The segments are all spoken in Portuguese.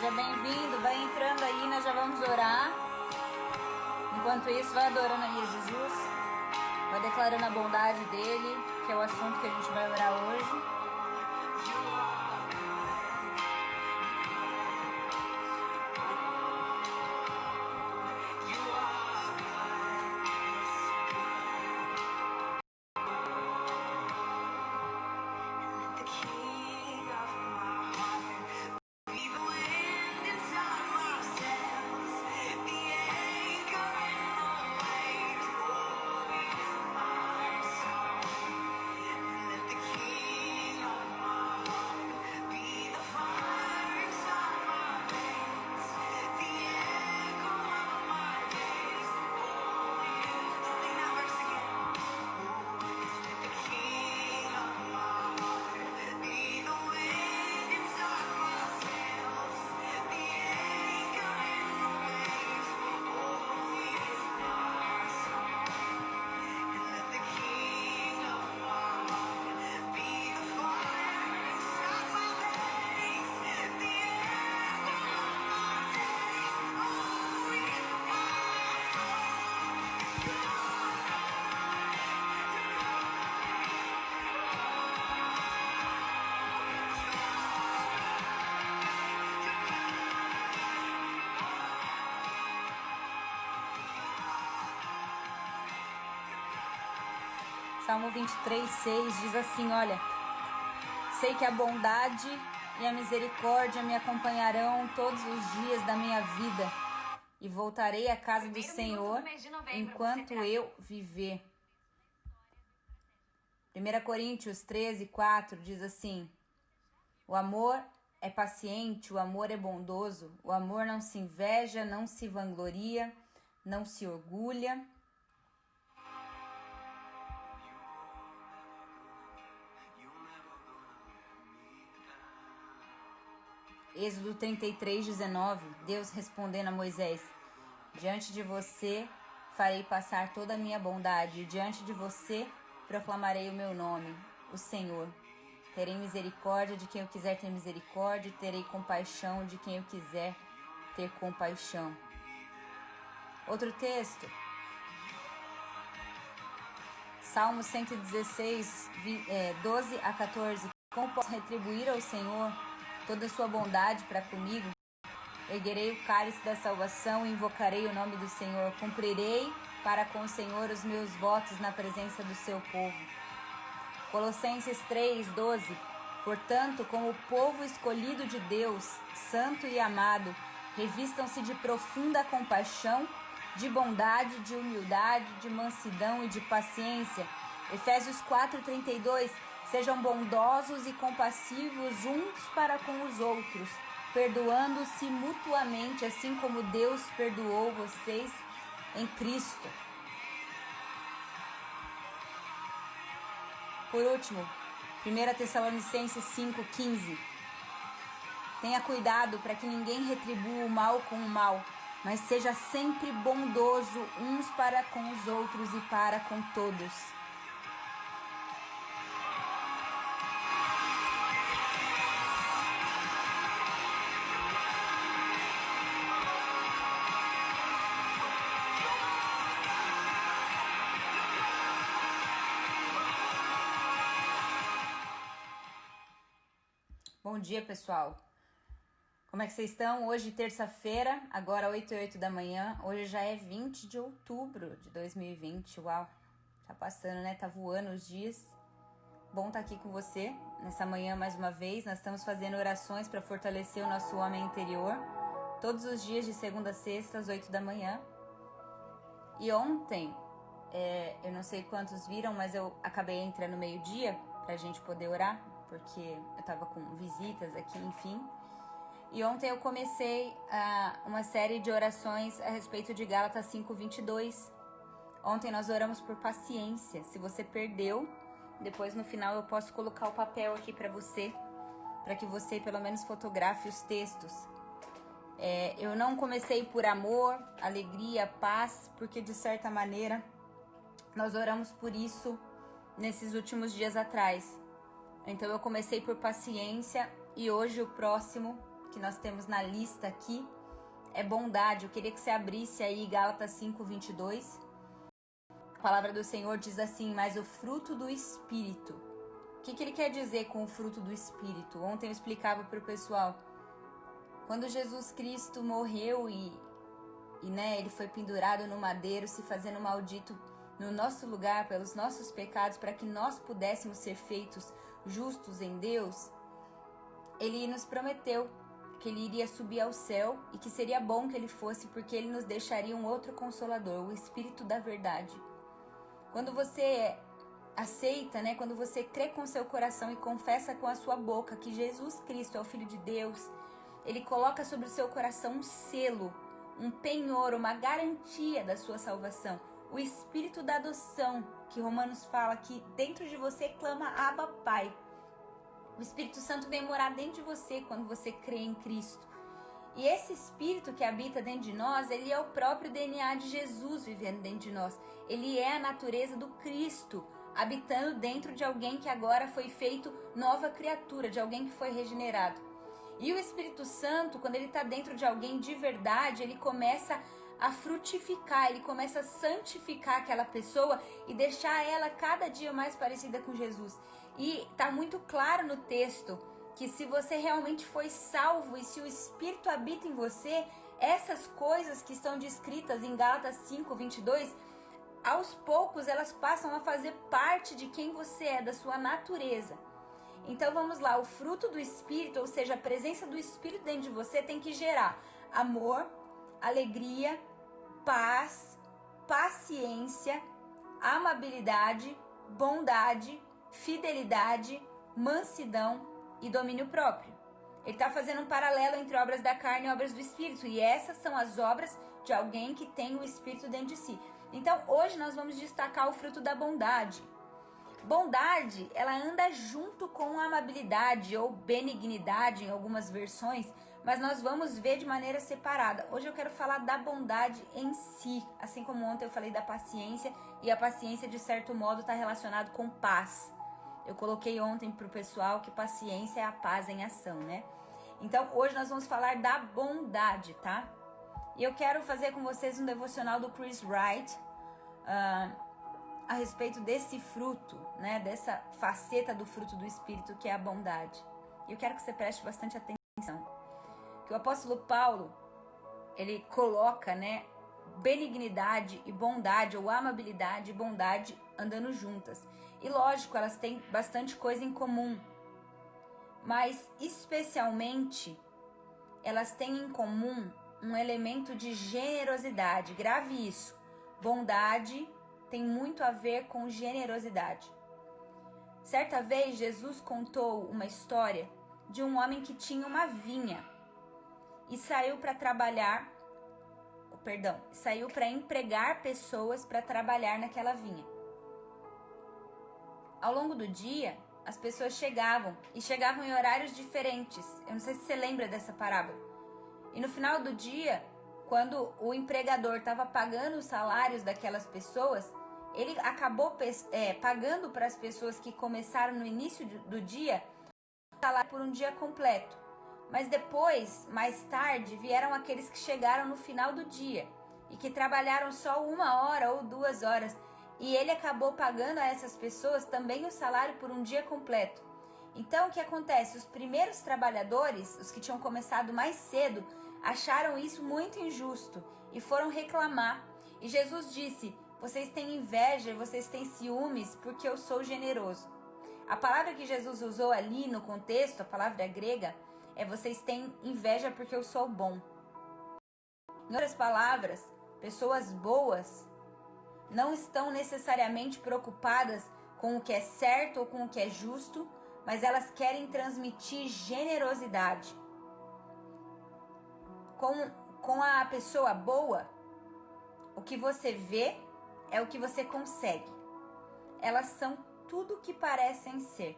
Seja bem-vindo, vai entrando aí, nós já vamos orar. Enquanto isso, vai adorando aí a Jesus, vai declarando a bondade dele, que é o assunto que a gente vai orar hoje. Salmo 23:6 diz assim, olha: sei que a bondade e a misericórdia me acompanharão todos os dias da minha vida e voltarei à casa do Senhor enquanto eu viver. 1 Coríntios 13:4 diz assim: o amor é paciente, o amor é bondoso, o amor não se inveja, não se vangloria, não se orgulha. Êxodo 33:19, Deus respondendo a Moisés: diante de você farei passar toda a minha bondade, e diante de você proclamarei o meu nome, o Senhor. Terei misericórdia de quem eu quiser ter misericórdia, e terei compaixão de quem eu quiser ter compaixão. Outro texto, Salmo 116, 12-14. Como posso retribuir ao Senhor toda a sua bondade para comigo? Erguerei o cálice da salvação e invocarei o nome do Senhor. Cumprirei para com o Senhor os meus votos na presença do seu povo. Colossenses 3:12. Portanto, como povo escolhido de Deus, santo e amado, revistam-se de profunda compaixão, de bondade, de humildade, de mansidão e de paciência. Efésios 4:32. Sejam bondosos e compassivos uns para com os outros, perdoando-se mutuamente, assim como Deus perdoou vocês em Cristo. Por último, 1 Tessalonicenses 5:15. Tenha cuidado para que ninguém retribua o mal com o mal, mas seja sempre bondoso uns para com os outros e para com todos. Bom dia, pessoal. Como é que vocês estão? Hoje, terça-feira, agora 8h08 da manhã. Hoje já é 20 de outubro de 2020. Uau, tá passando, né? Tá voando os dias. Bom estar aqui com você nessa manhã mais uma vez. Nós estamos fazendo orações para fortalecer o nosso homem interior. Todos os dias, de segunda a sexta, às 8 da manhã. E ontem, eu não sei quantos viram, mas eu acabei entrando meio-dia pra gente poder orar, porque eu tava com visitas aqui, enfim. E ontem eu comecei uma série de orações a respeito de Gálatas 5:22. Ontem nós oramos por paciência. Se você perdeu, depois no final eu posso colocar o papel aqui pra você, para que você pelo menos fotografe os textos. Eu não comecei por amor, alegria, paz, porque de certa maneira nós oramos por isso nesses últimos dias atrás. Então eu comecei por paciência e hoje o próximo que nós temos na lista aqui é bondade. Eu queria que você abrisse aí Gálatas 5:22. A palavra do Senhor diz assim: mas o fruto do Espírito. O que ele quer dizer com o fruto do Espírito? Ontem eu explicava para o pessoal. Quando Jesus Cristo morreu e ele foi pendurado no madeiro, se fazendo maldito no nosso lugar, pelos nossos pecados, para que nós pudéssemos ser feitos justos em Deus, ele nos prometeu que ele iria subir ao céu e que seria bom que ele fosse, porque ele nos deixaria um outro consolador, o Espírito da verdade. Quando você aceita, quando você crê com seu coração e confessa com a sua boca que Jesus Cristo é o Filho de Deus, ele coloca sobre o seu coração um selo, um penhor, uma garantia da sua salvação. O Espírito da adoção, que Romanos fala que dentro de você clama Abba, Pai. O Espírito Santo vem morar dentro de você quando você crê em Cristo. E esse Espírito que habita dentro de nós, ele é o próprio DNA de Jesus vivendo dentro de nós. Ele é a natureza do Cristo, habitando dentro de alguém que agora foi feito nova criatura, de alguém que foi regenerado. E o Espírito Santo, quando ele está dentro de alguém de verdade, ele começa a frutificar, ele começa a santificar aquela pessoa e deixar ela cada dia mais parecida com Jesus. E está muito claro no texto que se você realmente foi salvo e se o Espírito habita em você, essas coisas que estão descritas em Gálatas 5:22, aos poucos elas passam a fazer parte de quem você é, da sua natureza. Então vamos lá, o fruto do Espírito, ou seja, a presença do Espírito dentro de você tem que gerar amor, alegria, paz, paciência, amabilidade, bondade, fidelidade, mansidão e domínio próprio. Ele está fazendo um paralelo entre obras da carne e obras do Espírito, e essas são as obras de alguém que tem o Espírito dentro de si. Então hoje nós vamos destacar o fruto da bondade. Bondade, ela anda junto com a amabilidade ou benignidade em algumas versões, mas nós vamos ver de maneira separada. Hoje eu quero falar da bondade em si, assim como ontem eu falei da paciência, e a paciência de certo modo está relacionada com paz. Eu coloquei ontem para o pessoal que paciência é a paz em ação, Então hoje nós vamos falar da bondade, tá? E eu quero fazer com vocês um devocional do Chris Wright, a respeito desse fruto, dessa faceta do fruto do Espírito que é a bondade. E eu quero que você preste bastante atenção. Que o apóstolo Paulo, ele coloca, benignidade e bondade, ou amabilidade e bondade andando juntas. E lógico, elas têm bastante coisa em comum. Mas especialmente, elas têm em comum um elemento de generosidade. Grave isso. Bondade tem muito a ver com generosidade. Certa vez, Jesus contou uma história de um homem que tinha uma vinha e saiu para empregar pessoas para trabalhar naquela vinha. Ao longo do dia, as pessoas chegavam em horários diferentes. Eu não sei se você lembra dessa parábola. E no final do dia, quando o empregador estava pagando os salários daquelas pessoas, ele acabou pagando para as pessoas que começaram no início do dia o salário por um dia completo. Mas depois, mais tarde, vieram aqueles que chegaram no final do dia e que trabalharam só 1 hora ou 2 horas. E ele acabou pagando a essas pessoas também o salário por um dia completo. Então, o que acontece? Os primeiros trabalhadores, os que tinham começado mais cedo, acharam isso muito injusto e foram reclamar. E Jesus disse: vocês têm inveja, vocês têm ciúmes porque eu sou generoso. A palavra que Jesus usou ali no contexto, a palavra grega, é vocês têm inveja porque eu sou bom. Em outras palavras, pessoas boas não estão necessariamente preocupadas com o que é certo ou com o que é justo, mas elas querem transmitir generosidade. Com a pessoa boa, o que você vê é o que você consegue. Elas são tudo o que parecem ser.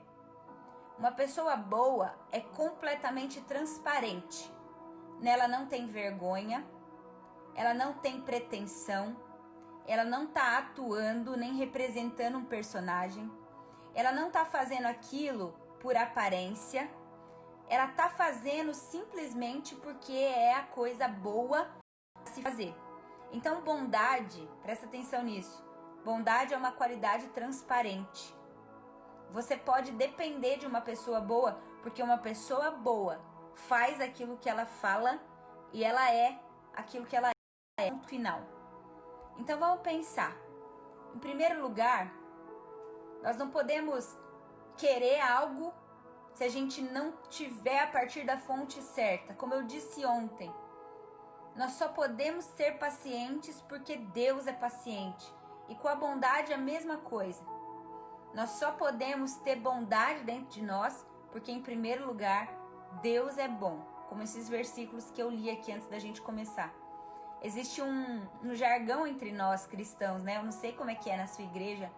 Uma pessoa boa é completamente transparente. Nela não tem vergonha, ela não tem pretensão, ela não está atuando nem representando um personagem, ela não está fazendo aquilo por aparência, ela tá fazendo simplesmente porque é a coisa boa a se fazer. Então, bondade, presta atenção nisso. Bondade é uma qualidade transparente. Você pode depender de uma pessoa boa, porque uma pessoa boa faz aquilo que ela fala e ela é aquilo que ela é no final. Então vamos pensar. Em primeiro lugar, nós não podemos querer algo se a gente não tiver a partir da fonte certa. Como eu disse ontem, nós só podemos ser pacientes porque Deus é paciente. E com a bondade é a mesma coisa. Nós só podemos ter bondade dentro de nós porque, em primeiro lugar, Deus é bom. Como esses versículos que eu li aqui antes da gente começar. Existe um jargão entre nós cristãos, né? Eu não sei como é que é na sua igreja,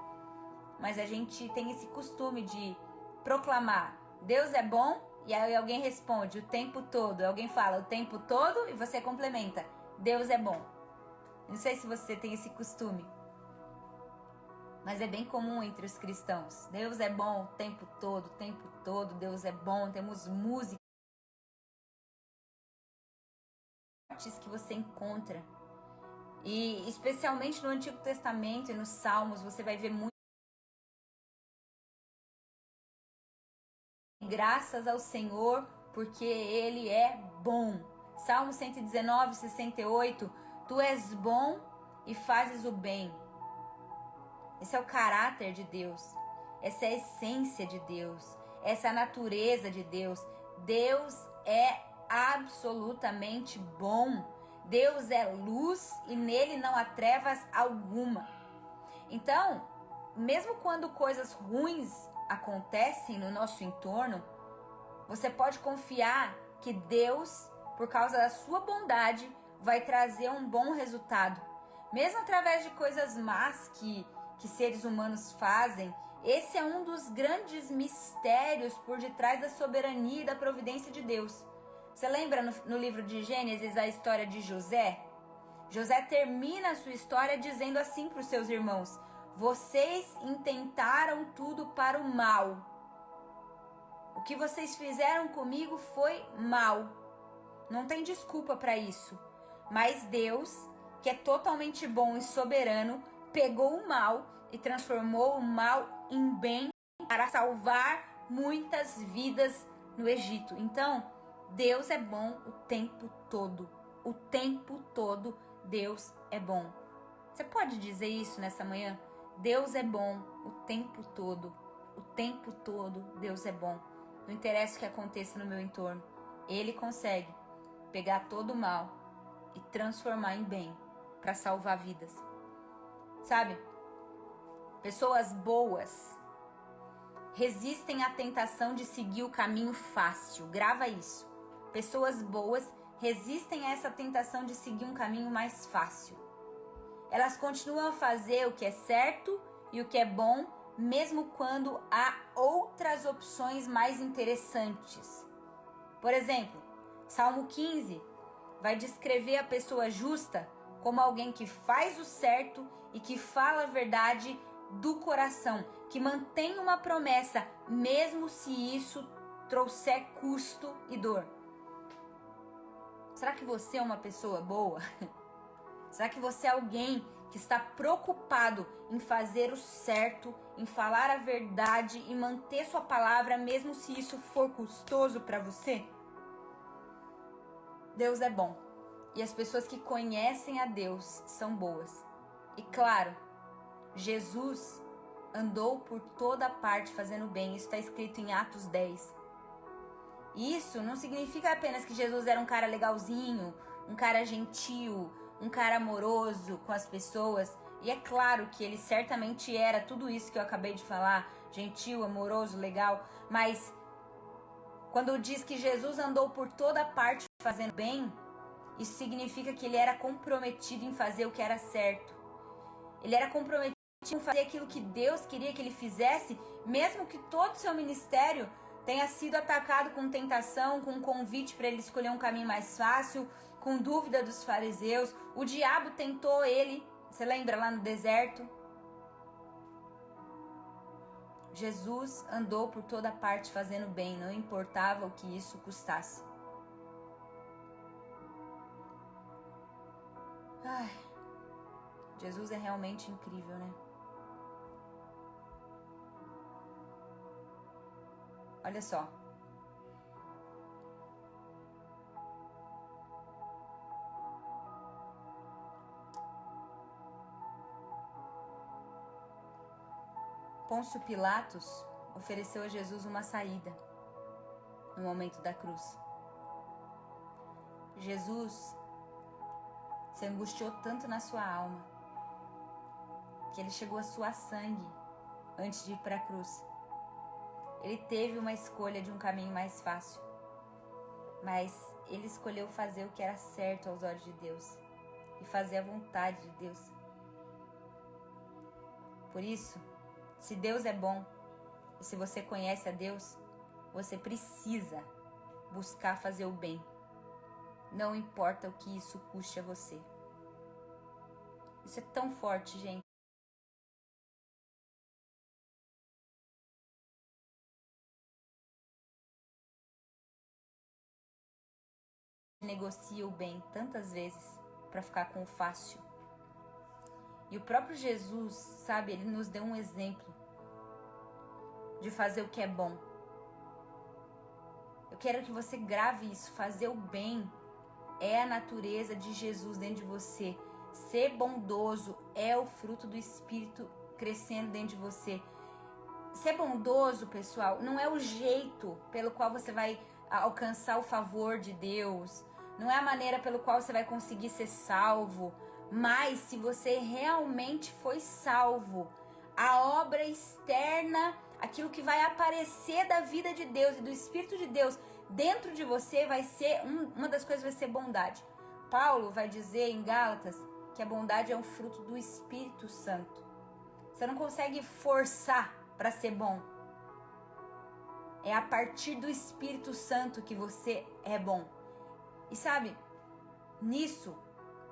mas a gente tem esse costume de proclamar Deus é bom, e aí alguém responde o tempo todo. Alguém fala o tempo todo e você complementa Deus é bom. Não sei se você tem esse costume, mas é bem comum entre os cristãos. Deus é bom o tempo todo, Deus é bom. Temos músicas que você encontra. E especialmente no Antigo Testamento e nos Salmos, você vai ver muito. Graças ao Senhor, porque Ele é bom. Salmo 119, 68. Tu és bom e fazes o bem. Esse é o caráter de Deus. Essa é a essência de Deus. Essa é a natureza de Deus. Deus é absolutamente bom. Deus é luz e nele não há trevas alguma. Então, mesmo quando coisas ruins acontecem no nosso entorno, você pode confiar que Deus, por causa da sua bondade, vai trazer um bom resultado. Mesmo através de coisas más que seres humanos fazem, esse é um dos grandes mistérios por detrás da soberania e da providência de Deus. Você lembra no livro de Gênesis a história de José? José termina a sua história dizendo assim para os seus irmãos: vocês intentaram tudo para o mal. O que vocês fizeram comigo foi mal. Não tem desculpa para isso. Mas Deus, que é totalmente bom e soberano, pegou o mal e transformou o mal em bem para salvar muitas vidas no Egito. Então, Deus é bom o tempo todo. O tempo todo Deus é bom. Você pode dizer isso nessa manhã? Deus é bom o tempo todo. O tempo todo Deus é bom. Não interessa o que aconteça no meu entorno. Ele consegue pegar todo o mal e transformar em bem para salvar vidas. Sabe? Pessoas boas resistem à tentação de seguir o caminho fácil. Grava isso. Pessoas boas resistem a essa tentação de seguir um caminho mais fácil. Elas continuam a fazer o que é certo e o que é bom, mesmo quando há outras opções mais interessantes. Por exemplo, Salmo 15 vai descrever a pessoa justa como alguém que faz o certo e que fala a verdade do coração, que mantém uma promessa, mesmo se isso trouxer custo e dor. Será que você é uma pessoa boa? Será que você é alguém que está preocupado em fazer o certo, em falar a verdade e manter sua palavra, mesmo se isso for custoso para você? Deus é bom. E as pessoas que conhecem a Deus são boas. E claro, Jesus andou por toda parte fazendo bem. Isso está escrito em Atos 10. E isso não significa apenas que Jesus era um cara legalzinho, um cara gentil, um cara amoroso com as pessoas. E é claro que ele certamente era tudo isso que eu acabei de falar, gentil, amoroso, legal. Mas quando diz que Jesus andou por toda parte fazendo bem, isso significa que ele era comprometido em fazer o que era certo. Ele era comprometido em fazer aquilo que Deus queria que ele fizesse, mesmo que todo o seu ministério tenha sido atacado com tentação, com convite para ele escolher um caminho mais fácil, com dúvida dos fariseus. O diabo tentou ele, você lembra lá no deserto? Jesus andou por toda parte fazendo bem, não importava o que isso custasse. Ai, Jesus é realmente incrível, né? Olha só. Pôncio Pilatos ofereceu a Jesus uma saída no momento da cruz. Jesus se angustiou tanto na sua alma que ele chegou a suar sangue antes de ir para a cruz. Ele teve uma escolha de um caminho mais fácil, mas ele escolheu fazer o que era certo aos olhos de Deus e fazer a vontade de Deus. Por isso, se Deus é bom e se você conhece a Deus, você precisa buscar fazer o bem. Não importa o que isso custe a você. Isso é tão forte, gente. Negocia o bem tantas vezes para ficar com o fácil. E o próprio Jesus, sabe, ele nos deu um exemplo de fazer o que é bom. Eu quero que você grave isso. Fazer o bem é a natureza de Jesus dentro de você. Ser bondoso é o fruto do Espírito crescendo dentro de você. Ser bondoso, pessoal, não é o jeito pelo qual você vai alcançar o favor de Deus. Não é a maneira pelo qual você vai conseguir ser salvo. Mas se você realmente foi salvo, a obra externa, aquilo que vai aparecer da vida de Deus e do Espírito de Deus dentro de você vai ser, uma das coisas vai ser bondade. Paulo vai dizer em Gálatas que a bondade é um fruto do Espírito Santo. Você não consegue forçar para ser bom. É a partir do Espírito Santo que você é bom. E sabe, nisso,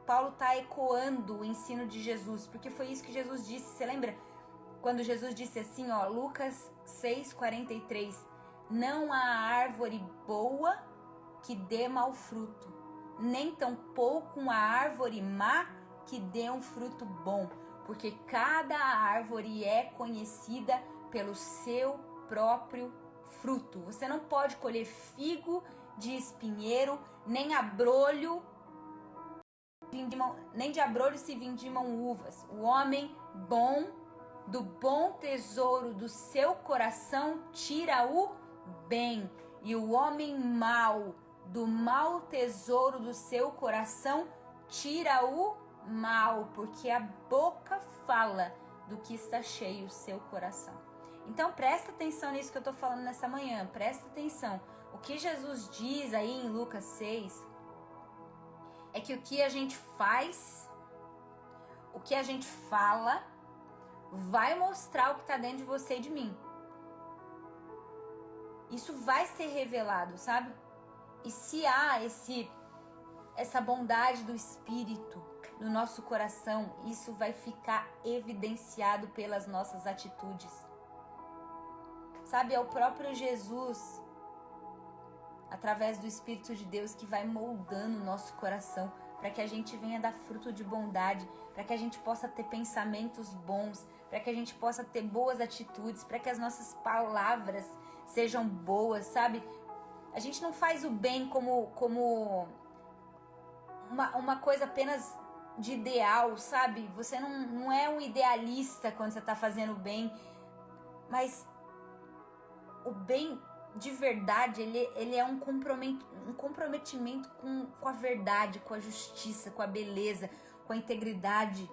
Paulo está ecoando o ensino de Jesus, porque foi isso que Jesus disse. Você lembra quando Jesus disse assim, ó, Lucas 6,43, não há árvore boa que dê mau fruto, nem tampouco uma árvore má que dê um fruto bom, porque cada árvore é conhecida pelo seu próprio fruto. Você não pode colher figo de espinheiro, nem de abrolho se vindimam uvas. O homem bom, do bom tesouro do seu coração, tira o bem. E o homem mau, do mau tesouro do seu coração, tira o mal. Porque a boca fala do que está cheio o seu coração. Então presta atenção nisso que eu estou falando nessa manhã. Presta atenção. O que Jesus diz aí em Lucas 6 é que o que a gente faz, o que a gente fala, vai mostrar o que está dentro de você e de mim. Isso vai ser revelado, sabe? E se há essa bondade do Espírito no nosso coração, isso vai ficar evidenciado pelas nossas atitudes. Sabe, é o próprio Jesus, através do Espírito de Deus, que vai moldando o nosso coração para que a gente venha dar fruto de bondade, para que a gente possa ter pensamentos bons, para que a gente possa ter boas atitudes, para que as nossas palavras sejam boas, sabe? A gente não faz o bem como uma coisa apenas de ideal, sabe? Você não é um idealista quando você está fazendo o bem, mas o bem de verdade, ele é um comprometimento com a verdade, com a justiça, com a beleza, com a integridade.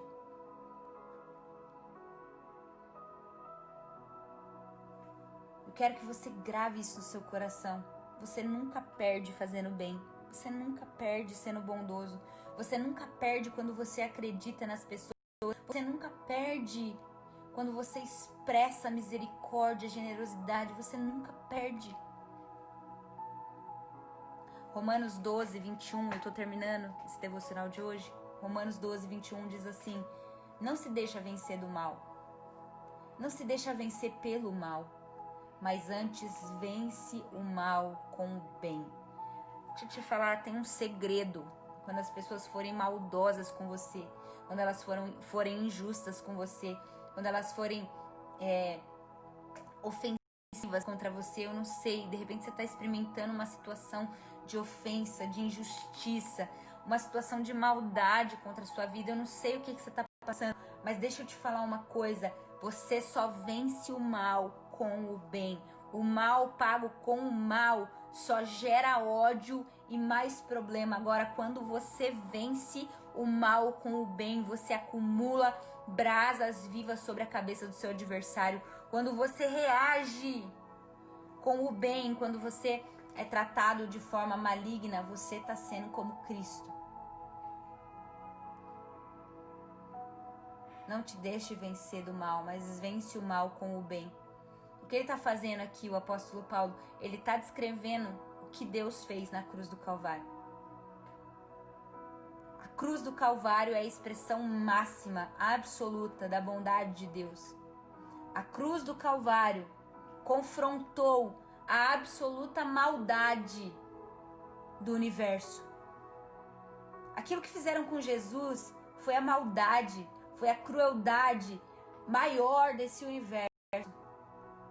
Eu quero que você grave isso no seu coração. Você nunca perde fazendo bem. Você nunca perde sendo bondoso. Você nunca perde quando você acredita nas pessoas. Você nunca perde quando você expressa misericórdia, generosidade. Você nunca perde. Romanos 12, 21, eu tô terminando esse devocional de hoje. Romanos 12, 21 diz assim: não se deixa vencer do mal. Não se deixa vencer pelo mal, mas antes vence o mal com o bem. Deixa eu te falar, tem um segredo. Quando as pessoas forem maldosas com você, quando elas forem injustas com você, quando elas forem ofensivas contra você, eu não sei, de repente você está experimentando uma situação de ofensa, de injustiça, uma situação de maldade contra a sua vida, eu não sei o que você está passando, mas deixa eu te falar uma coisa, você só vence o mal com o bem. O mal pago com o mal só gera ódio e mais problema. Agora, quando você vence o mal com o bem, você acumula brasas vivas sobre a cabeça do seu adversário. Quando você reage com o bem, quando você é tratado de forma maligna, você está sendo como Cristo. Não te deixe vencer do mal, mas vence o mal com o bem. O que ele está fazendo aqui, o apóstolo Paulo? Ele está descrevendo o que Deus fez na cruz do Calvário. A cruz do Calvário é a expressão máxima, absoluta da bondade de Deus. A cruz do Calvário confrontou a absoluta maldade do universo. Aquilo que fizeram com Jesus foi a maldade, foi a crueldade maior desse universo.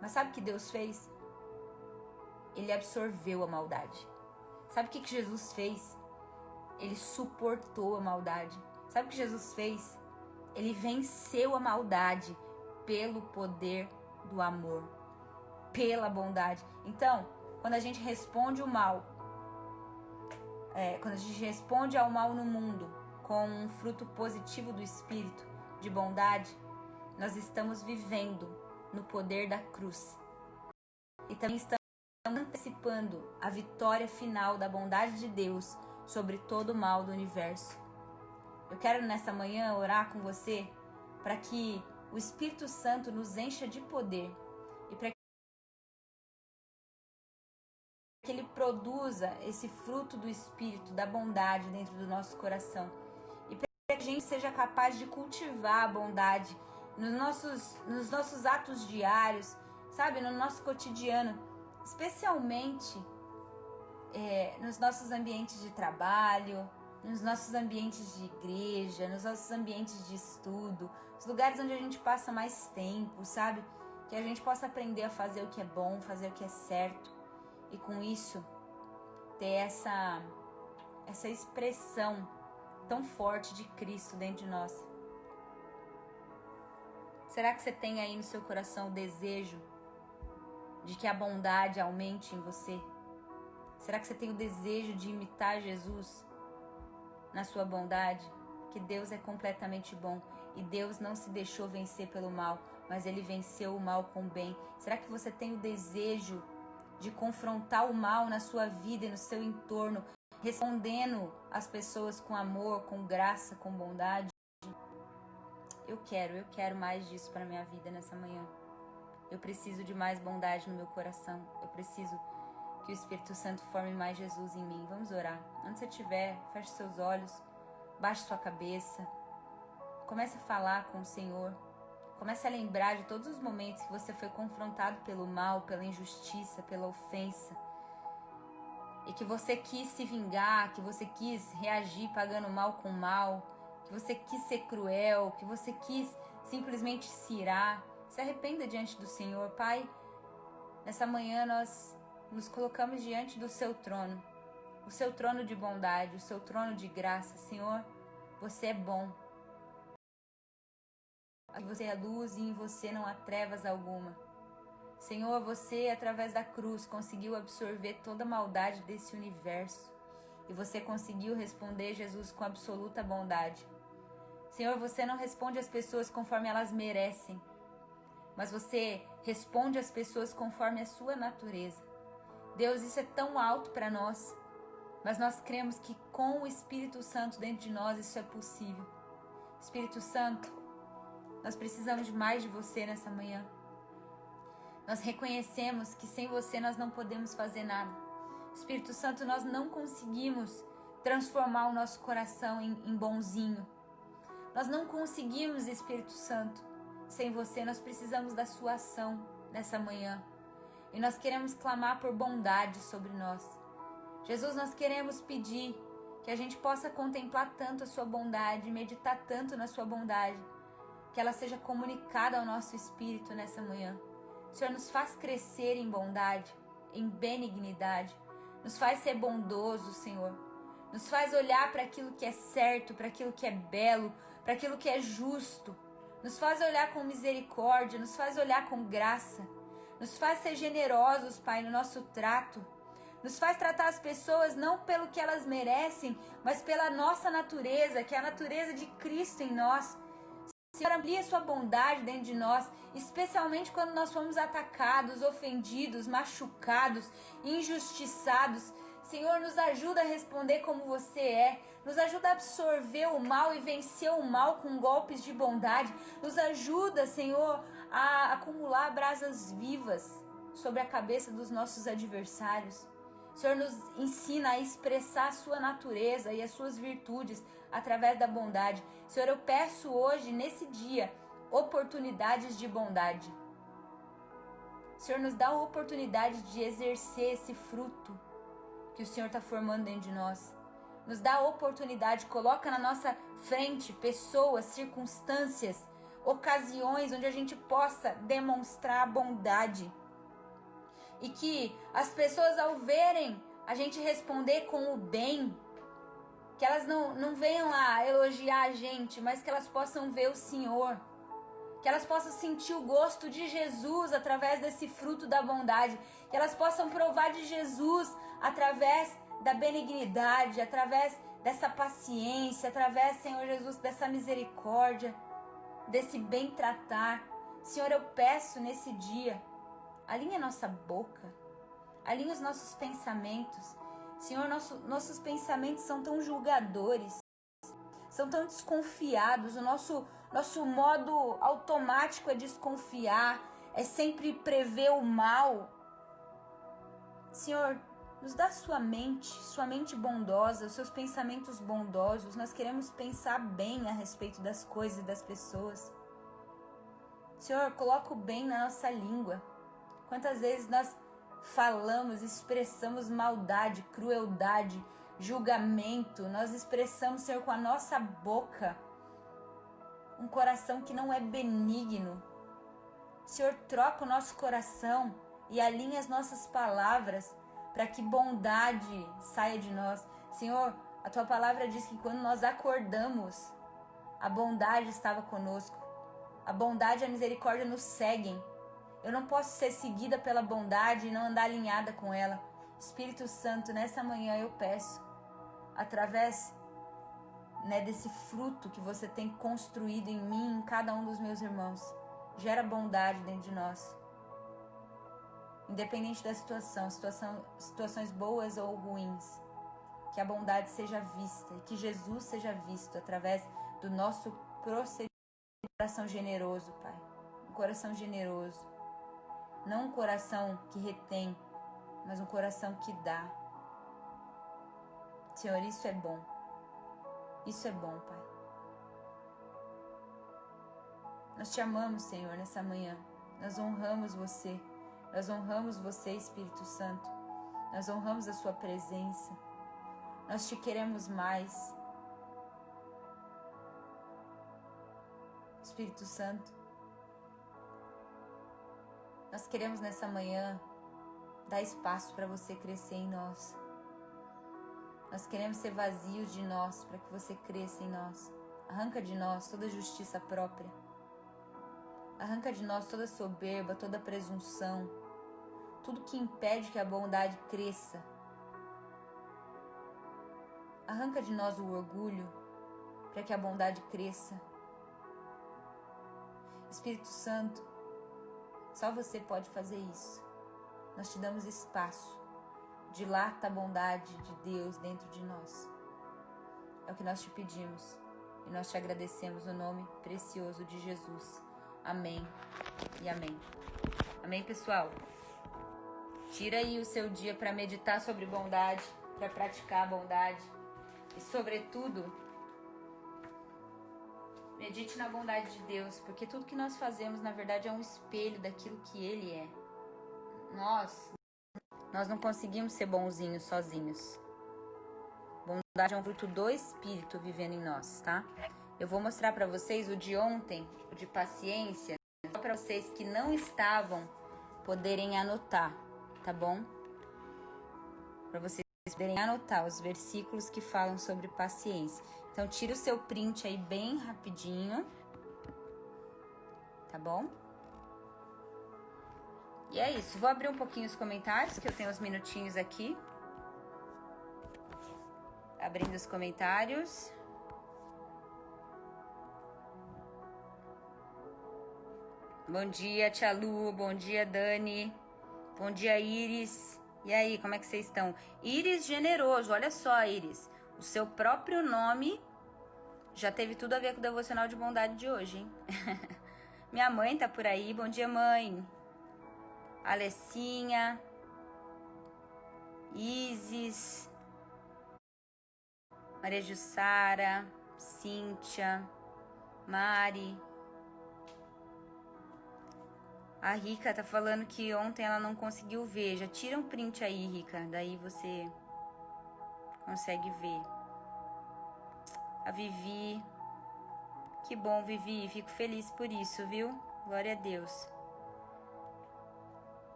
Mas sabe o que Deus fez? Ele absorveu a maldade. Sabe o que Jesus fez? Ele suportou a maldade. Sabe o que Jesus fez? Ele venceu a maldade pelo poder do amor, pela bondade. Então, quando a gente responde o mal, quando a gente responde ao mal no mundo com um fruto positivo do Espírito, de bondade, nós estamos vivendo no poder da cruz. E também estamos antecipando a vitória final da bondade de Deus sobre todo o mal do universo. Eu quero nessa manhã orar com você para que o Espírito Santo nos encha de poder e para que ele produza esse fruto do Espírito, da bondade dentro do nosso coração. E para que a gente seja capaz de cultivar a bondade nos nossos atos diários, sabe, no nosso cotidiano, especialmente nos nossos ambientes de trabalho, nos nossos ambientes de igreja, nos nossos ambientes de estudo, os lugares onde a gente passa mais tempo, sabe? Que a gente possa aprender a fazer o que é bom, fazer o que é certo e com isso ter essa expressão tão forte de Cristo dentro de nós. Será que você tem aí no seu coração o desejo de que a bondade aumente em você? Será que você tem o desejo de imitar Jesus na sua bondade? Que Deus é completamente bom e Deus não se deixou vencer pelo mal, mas Ele venceu o mal com o bem. Será que você tem o desejo de confrontar o mal na sua vida e no seu entorno, respondendo às pessoas com amor, com graça, com bondade? Eu quero mais disso para minha vida nessa manhã. Eu preciso de mais bondade no meu coração. Eu preciso que o Espírito Santo forme mais Jesus em mim. Vamos orar. Onde você estiver, feche seus olhos, baixe sua cabeça. Comece a falar com o Senhor. Comece a lembrar de todos os momentos que você foi confrontado pelo mal, pela injustiça, pela ofensa. E que você quis se vingar, que você quis reagir pagando mal com mal, que você quis ser cruel, que você quis simplesmente se irar. Se arrependa diante do Senhor. Pai, nessa manhã nós nos colocamos diante do seu trono, o seu trono de bondade, o seu trono de graça. Senhor, você é bom. Você é luz e em você não há trevas alguma. Senhor, você, através da cruz, conseguiu absorver toda a maldade desse universo. E você conseguiu responder, Jesus, com absoluta bondade. Senhor, você não responde às pessoas conforme elas merecem, mas você responde às pessoas conforme a sua natureza. Deus, isso é tão alto para nós, mas nós cremos que com o Espírito Santo dentro de nós isso é possível. Espírito Santo, nós precisamos de mais de você nessa manhã. Nós reconhecemos que sem você nós não podemos fazer nada. Espírito Santo, nós não conseguimos transformar o nosso coração em bonzinho. Nós não conseguimos, Espírito Santo, sem você, nós precisamos da sua ação nessa manhã. E nós queremos clamar por bondade sobre nós. Jesus, nós queremos pedir que a gente possa contemplar tanto a sua bondade, meditar tanto na sua bondade, que ela seja comunicada ao nosso espírito nessa manhã. O Senhor nos faz crescer em bondade, em benignidade, nos faz ser bondoso, Senhor. Nos faz olhar para aquilo que é certo, para aquilo que é belo, para aquilo que é justo. Nos faz olhar com misericórdia, nos faz olhar com graça. Nos faz ser generosos, Pai, no nosso trato. Nos faz tratar as pessoas não pelo que elas merecem, mas pela nossa natureza, que é a natureza de Cristo em nós. Senhor, amplia sua bondade dentro de nós, especialmente quando nós fomos atacados, ofendidos, machucados, injustiçados. Senhor, nos ajuda a responder como você é. Nos ajuda a absorver o mal e vencer o mal com golpes de bondade. Nos ajuda, Senhor, a acumular brasas vivas sobre a cabeça dos nossos adversários. Senhor, nos ensina a expressar a sua natureza e as suas virtudes através da bondade. Senhor, eu peço hoje, nesse dia, oportunidades de bondade. Senhor, nos dá a oportunidade de exercer esse fruto que o Senhor está formando dentro de nós. Nos dá a oportunidade, coloca na nossa frente pessoas, circunstâncias, ocasiões onde a gente possa demonstrar a bondade. E que as pessoas, ao verem a gente responder com o bem, que elas não venham lá elogiar a gente, mas que elas possam ver o Senhor. Que elas possam sentir o gosto de Jesus através desse fruto da bondade. Que elas possam provar de Jesus através da benignidade, através dessa paciência, através, Senhor Jesus, dessa misericórdia, desse bem tratar. Senhor, eu peço nesse dia, alinha nossa boca, alinha os nossos pensamentos. Senhor, nossos pensamentos são tão julgadores, são tão desconfiados. O nosso modo automático é desconfiar, é sempre prever o mal. Senhor, nos dá sua mente bondosa, os seus pensamentos bondosos. Nós queremos pensar bem a respeito das coisas e das pessoas. Senhor, coloca o bem na nossa língua. Quantas vezes nós falamos, expressamos maldade, crueldade, julgamento. Nós expressamos, Senhor, com a nossa boca um coração que não é benigno. Senhor, troca o nosso coração e alinha as nossas palavras para que bondade saia de nós. Senhor, a Tua palavra diz que quando nós acordamos, a bondade estava conosco. A bondade e a misericórdia nos seguem. Eu não posso ser seguida pela bondade e não andar alinhada com ela. Espírito Santo, nessa manhã eu peço, através desse fruto que você tem construído em mim, em cada um dos meus irmãos, gera bondade dentro de nós. Independente da situações boas ou ruins, que a bondade seja vista e que Jesus seja visto através do nosso procedimento. Um coração generoso, Pai, um coração generoso, não um coração que retém, mas um coração que dá. Senhor, isso é bom, Pai. Nós te amamos, Senhor, nessa manhã, nós honramos você. Nós honramos você, Espírito Santo. Nós honramos a sua presença. Nós te queremos mais. Espírito Santo, nós queremos nessa manhã dar espaço para você crescer em nós. Nós queremos ser vazios de nós para que você cresça em nós. Arranca de nós toda justiça própria. Arranca de nós toda soberba, toda presunção, tudo que impede que a bondade cresça. Arranca de nós o orgulho para que a bondade cresça. Espírito Santo, só você pode fazer isso. Nós te damos espaço. Dilata a bondade de Deus dentro de nós. É o que nós te pedimos e nós te agradecemos no nome precioso de Jesus. Amém e amém. Amém, pessoal? Tira aí o seu dia para meditar sobre bondade, para praticar a bondade e, sobretudo, Medite na bondade de Deus, porque tudo que nós fazemos, na verdade, é um espelho daquilo que Ele é. Nós não conseguimos ser bonzinhos sozinhos. Bondade é um fruto do Espírito vivendo em nós, tá? Eu vou mostrar para vocês o de ontem, o de paciência, só para vocês que não estavam poderem anotar, tá bom? Para vocês poderem anotar os versículos que falam sobre paciência. Então, tira o seu print aí bem rapidinho, tá bom? E é isso, vou abrir um pouquinho os comentários, que eu tenho uns minutinhos aqui. Abrindo os comentários. Bom dia, Tia Lu, bom dia, Dani. Bom dia, Iris. E aí, como é que vocês estão? Iris Generoso, olha só, Iris. O seu próprio nome já teve tudo a ver com o devocional de bondade de hoje, hein? Minha mãe tá por aí, bom dia, mãe. Alessinha, Isis, Maria Jussara, Cíntia, Mari. A Rica tá falando que ontem ela não conseguiu ver. Já tira um print aí, Rica, daí você consegue ver. A Vivi. Que bom, Vivi, fico feliz por isso, viu? Glória a Deus.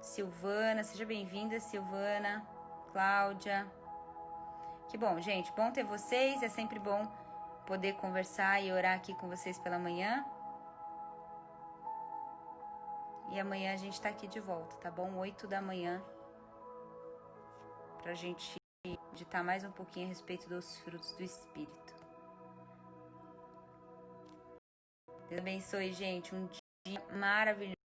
Silvana, seja bem-vinda, Silvana. Cláudia. Que bom, gente, bom ter vocês, é sempre bom poder conversar e orar aqui com vocês pela manhã. E amanhã a gente tá aqui de volta, tá bom? 8 da manhã, pra gente meditar mais um pouquinho a respeito dos frutos do Espírito. Deus abençoe, gente, um dia maravilhoso.